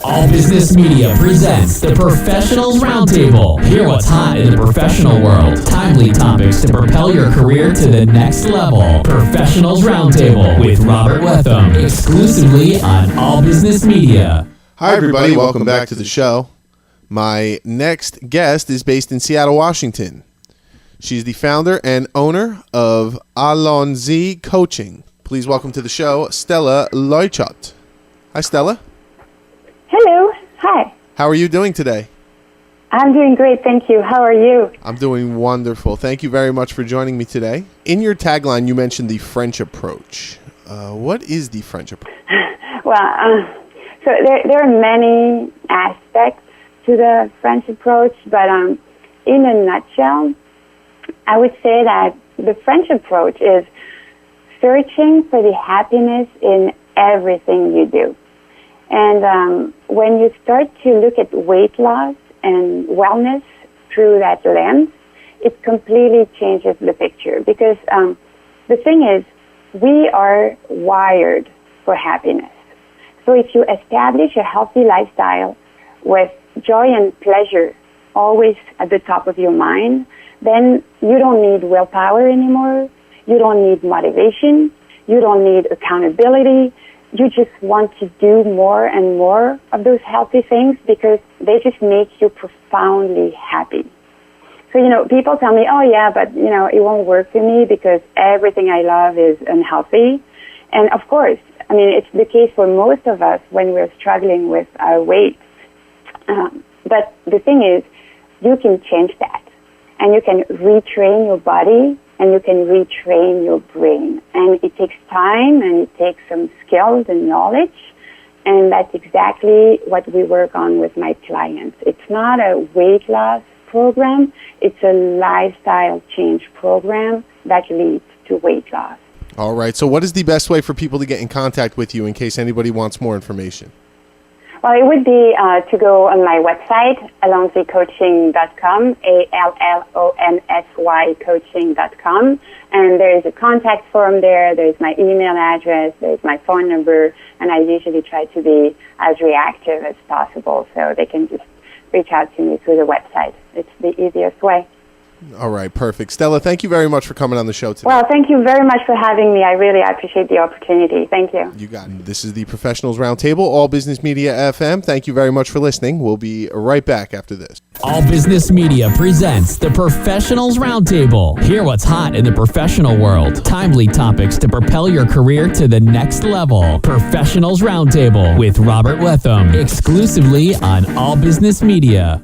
All Business Media presents the Professionals Roundtable. Hear what's hot in the professional world. Timely topics to propel your career to the next level. Professionals Roundtable with Robert Wetham, exclusively on All Business Media. Hi, everybody. Welcome back to the show. My next guest is based in Seattle, Washington. She's the founder and owner of Allon-Z Coaching. Please welcome to the show, Stella Loichot. Hi, Stella. Hello. Hi. How are you doing today? I'm doing great, thank you. How are you? I'm doing wonderful. Thank you very much for joining me today. In your tagline, you mentioned the French approach. What is the French approach? Well, so there are many aspects to the French approach, but in a nutshell, I would say that the French approach is searching for the happiness in everything you do. And when you start to look at weight loss and wellness through that lens, it completely changes the picture. Because the thing is, we are wired for happiness. So if you establish a healthy lifestyle with joy and pleasure always at the top of your mind, then you don't need willpower anymore. You don't need motivation. You don't need accountability. You just want to do more and more of those healthy things because they just make you profoundly happy. So, people tell me, oh yeah, but, it won't work for me because everything I love is unhealthy. And of course, it's the case for most of us when we're struggling with our weight. But the thing is, you can change that. And you can retrain your body and you can retrain your brain. And it takes time and it takes some skills and knowledge. And that's exactly what we work on with my clients. It's not a weight loss program. It's a lifestyle change program that leads to weight loss. All right. So what is the best way for people to get in contact with you in case anybody wants more information? Well, it would be to go on my website, allonscoaching.com, ALLONSY coaching.com. And there is a contact form there. There's my email address. There's my phone number. And I usually try to be as reactive as possible so they can just reach out to me through the website. It's the easiest way. All right, perfect. Stella, thank you very much for coming on the show today. Well, thank you very much for having me. I really appreciate the opportunity. Thank you. You got it. This is the Professionals Roundtable, All Business Media FM. Thank you very much for listening. We'll be right back after this. All Business Media presents the Professionals Roundtable. Hear what's hot in the professional world. Timely topics to propel your career to the next level. Professionals Roundtable with Robert Wetham, exclusively on All Business Media.